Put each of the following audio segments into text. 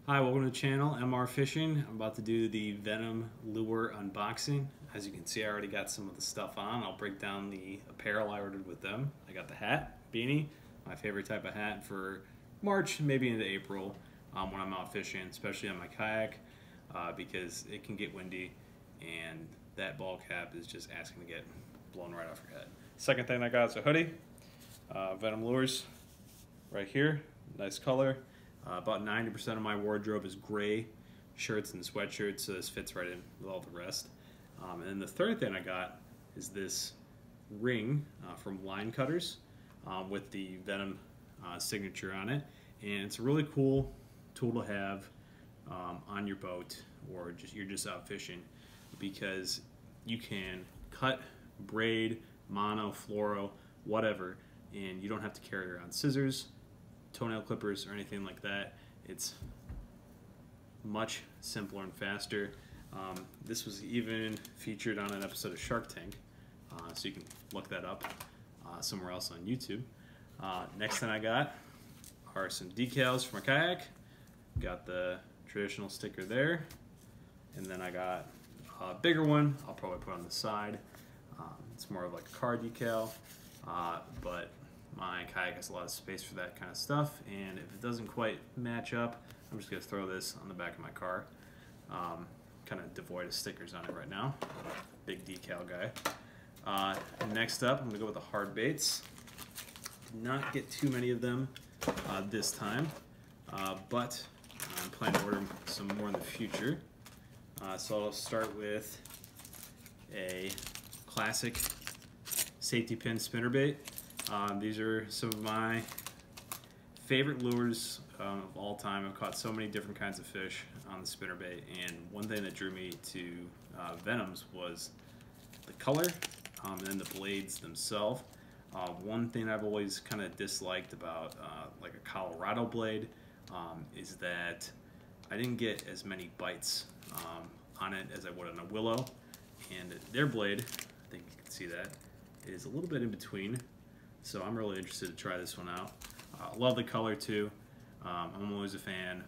Hi, welcome to the channel, MR Fishing. I'm about to do the Venom Lure unboxing. As you can see, I already got some of the stuff on. I'll break down the apparel I ordered with them. I got the hat, beanie, my favorite type of hat for March, maybe into April when I'm out fishing, especially on my kayak because it can get windy and that ball cap is just asking to get blown right off your head. Second thing I got is a hoodie, Venom Lures right here, nice color. About 90% of my wardrobe is gray shirts and sweatshirts, so this fits right in with all the rest. And then the third thing I got is this ring from Line Cutters with the Venom signature on it. And it's a really cool tool to have on your boat, or you're just out fishing, because you can cut, braid, mono, fluoro, whatever, and you don't have to carry around scissors, toenail clippers, or anything like that. It's much simpler and faster. This was even featured on an episode of Shark Tank, so you can look that up somewhere else on YouTube. Next thing I got are some decals for my kayak. Got the traditional sticker there, and then I got a bigger one I'll probably put on the side. It's more of like a car decal, but my kayak has a lot of space for that kind of stuff, and if it doesn't quite match up, I'm just going to throw this on the back of my car. Kind of devoid of stickers on it right now. Big decal guy. Next up, I'm going to go with the hard baits. Did not get too many of them this time, but I'm planning to order some more in the future. So I'll start with a classic safety pin spinnerbait. These are some of my favorite lures of all time. I've caught so many different kinds of fish on the spinnerbait, and one thing that drew me to Venoms was the color and then the blades themselves. One thing I've always kind of disliked about like a Colorado blade is that I didn't get as many bites on it as I would on a willow, and their blade, I think you can see that, is a little bit in between. So I'm really interested to try this one out. Love the color too. I'm always a fan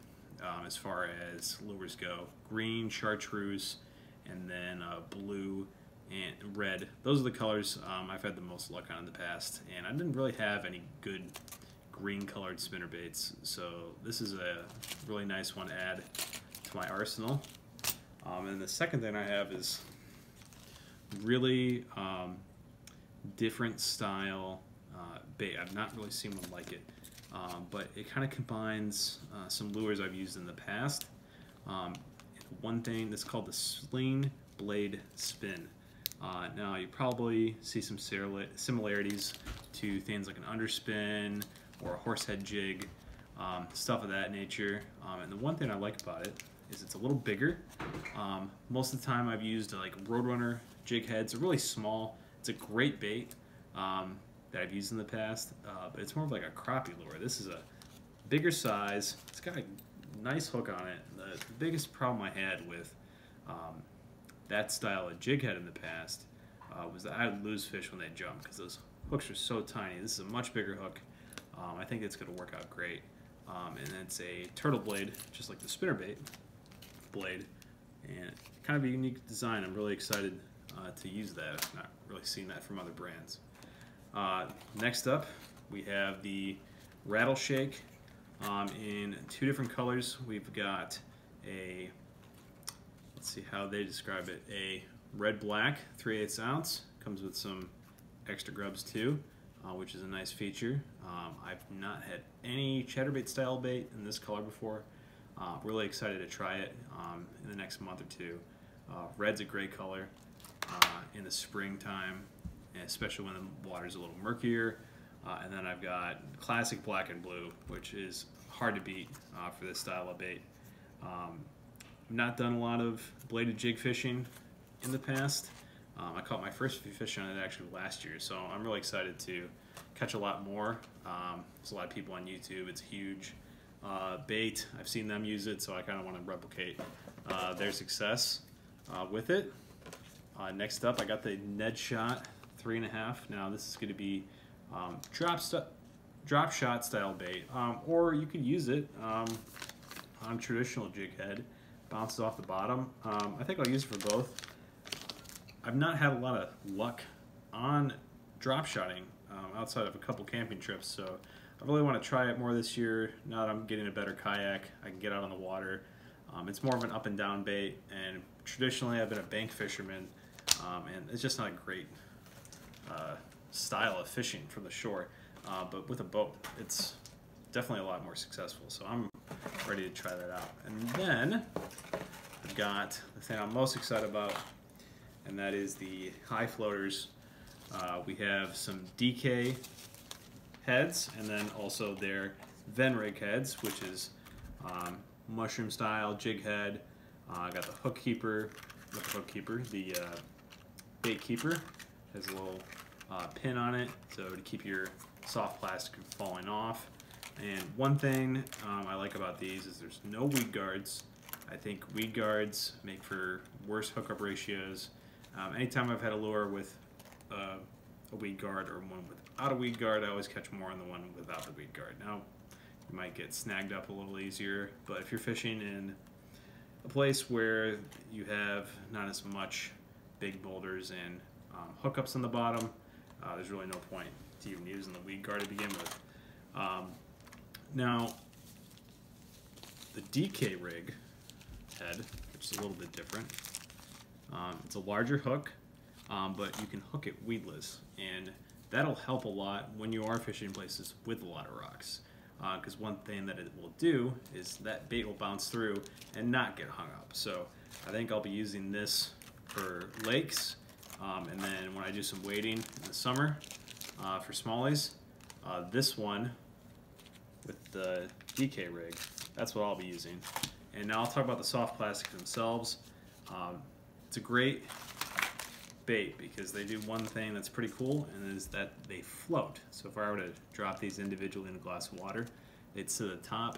as far as lures go. Green, chartreuse, and then blue and red. Those are the colors I've had the most luck on in the past, and I didn't really have any good green colored spinnerbaits, so this is a really nice one to add to my arsenal. And the second thing I have is really different style bait. I've not really seen one like it, but it kind of combines some lures I've used in the past. One thing that's called the Sling blade spin. Now you probably see some similarities to things like an underspin or a horsehead jig, stuff of that nature. And the one thing I like about it is it's a little bigger. Most of the time I've used like Roadrunner jig heads. They're really small. It's a great bait that I've used in the past, but it's more of like a crappie lure. This is a bigger size. It's got a nice hook on it. The biggest problem I had with that style of jig head in the past was that I would lose fish when they jump because those hooks are so tiny. This is a much bigger hook. I think it's going to work out great. And it's a turtle blade, just like the spinnerbait blade, and kind of a unique design. I'm really excited to use that. I've not really seen that from other brands. Next up, we have the Rattleshake in two different colors. We've got a, let's see how they describe it, a red-black 3/8 ounce. Comes with some extra grubs too, which is a nice feature. I've not had any chatterbait style bait in this color before. Really excited to try it in the next month or two. Red's a great color in the springtime, especially when the water's a little murkier. And then I've got classic black and blue, which is hard to beat for this style of bait. I've not done a lot of bladed jig fishing in the past. I caught my first few fish on it actually last year, so I'm really excited to catch a lot more. There's a lot of people on YouTube. It's a huge bait. I've seen them use it, so I kind of want to replicate their success with it. Next up, I got the Ned Shot 3.5. Now this is going to be drop shot style bait, or you could use it on a traditional jig head, bounces off the bottom. I think I'll use it for both. I've not had a lot of luck on drop shotting outside of a couple camping trips, so I really want to try it more this year. Now that I'm getting a better kayak, I can get out on the water. It's more of an up and down bait, and traditionally I've been a bank fisherman, and it's just not a great style of fishing from the shore. But with a boat, it's definitely a lot more successful, so I'm ready to try that out. And then I've got the thing I'm most excited about, and that is the high floaters. We have some DK heads, and then also their Venrig heads, which is mushroom style jig head. I got the hook keeper, not the hook keeper, the bait keeper. Has a little pin on it, so to keep your soft plastic from falling off. And one thing I like about these is there's no weed guards. I think weed guards make for worse hookup ratios. Anytime I've had a lure with a weed guard or one without a weed guard, I always catch more on the one without the weed guard. Now, you might get snagged up a little easier, but if you're fishing in a place where you have not as much big boulders and hookups on the bottom, there's really no point to even using the weed guard to begin with. Now, the DK rig head, which is a little bit different, it's a larger hook, but you can hook it weedless, and that'll help a lot when you are fishing places with a lot of rocks. Because one thing that it will do is that bait will bounce through and not get hung up. So I think I'll be using this for lakes, and then when I do some wading in the summer for smallies, this one with the DK rig, that's what I'll be using. And now I'll talk about the soft plastics themselves. It's a great bait because they do one thing that's pretty cool, and is that they float. So if I were to drop these individually in a glass of water, they'd sit at the top.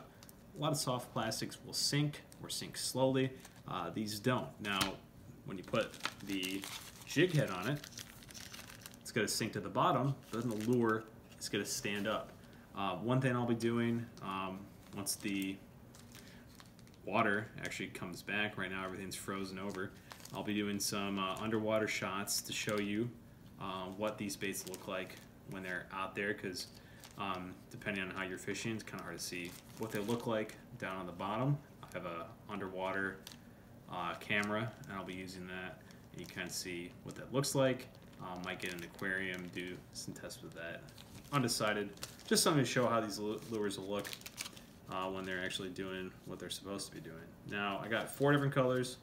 A lot of soft plastics will sink or sink slowly. These don't. Now, when you put the jig head on it, it's going to sink to the bottom, but then the lure is going to stand up. One thing I'll be doing once the water actually comes back, right now everything's frozen over, I'll be doing some underwater shots to show you what these baits look like when they're out there, because depending on how you're fishing, it's kind of hard to see what they look like down on the bottom. I have a underwater camera, and I'll be using that, and you kind of see what that looks like. Might get an aquarium, do some tests with that. Undecided. Just something to show how these lures will look when they're actually doing what they're supposed to be doing. Now, I got 4 different colors.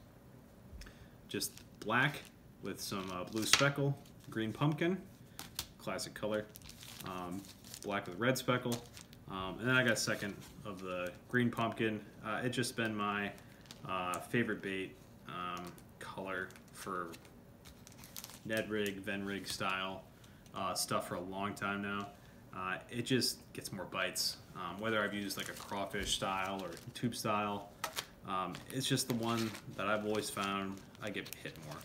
Just black with some blue speckle, green pumpkin, classic color, black with red speckle, and then I got a second of the green pumpkin. It's just been my favorite bait color for Ned rig, Venrig style stuff for a long time now. It just gets more bites, whether I've used like a crawfish style or tube style. It's just the one that I've always found I get hit more.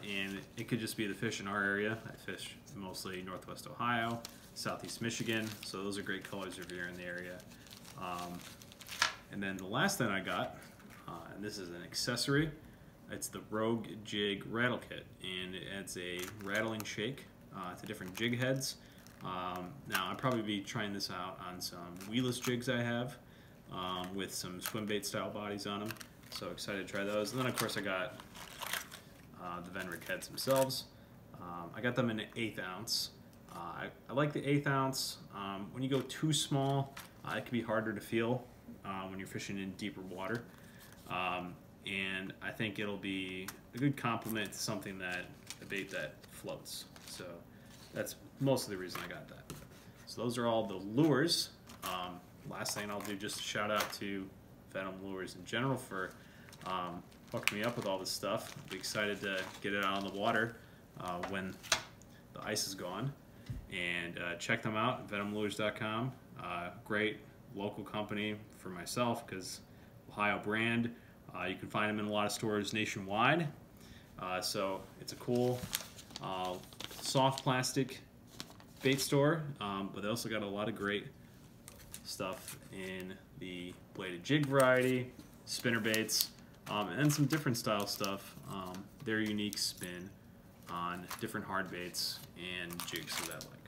And it could just be the fish in our area. I fish mostly Northwest Ohio, Southeast Michigan, so those are great colors if you're in the area. And then the last thing I got, and this is an accessory, it's the Rogue Jig Rattle Kit, and it adds a rattling shake to different jig heads. Now I'll probably be trying this out on some weedless jigs I have, with some swim bait style bodies on them. So excited to try those. And then of course I got the Venrig heads themselves. I got them in an 1/8 ounce. I like the 1/8 ounce. When you go too small, it can be harder to feel when you're fishing in deeper water. And I think it'll be a good complement to something a bait that floats. So that's most of the reason I got that. So those are all the lures. Last thing I'll do, just a shout out to Venom Lures in general for hooking me up with all this stuff. I'll be excited to get it out on the water when the ice is gone. And check them out, venomlures.com. Great local company for myself because Ohio brand. You can find them in a lot of stores nationwide. So it's a cool soft plastic bait store, but they also got a lot of great stuff in the bladed jig variety, spinner baits, and then some different style stuff, their unique spin on different hard baits and jigs that I like.